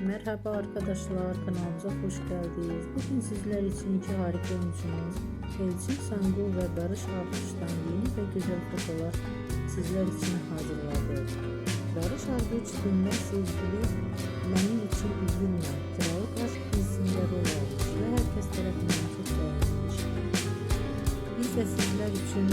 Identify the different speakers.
Speaker 1: Merhaba arkadaşlar, kanalımıza hoş geldiniz. Bugün sizler için iki harika oyuncumuz Elçin Sangu ve Barış Arduç'tan yeni ve güzel fotolar sizler için hazırladık. Barış Arduç dinle sevgili benim için üzülme, Kiralık Aşk dizisinde rol almış ve herkes tarafından çok beğenilmiş. Biz de sizler için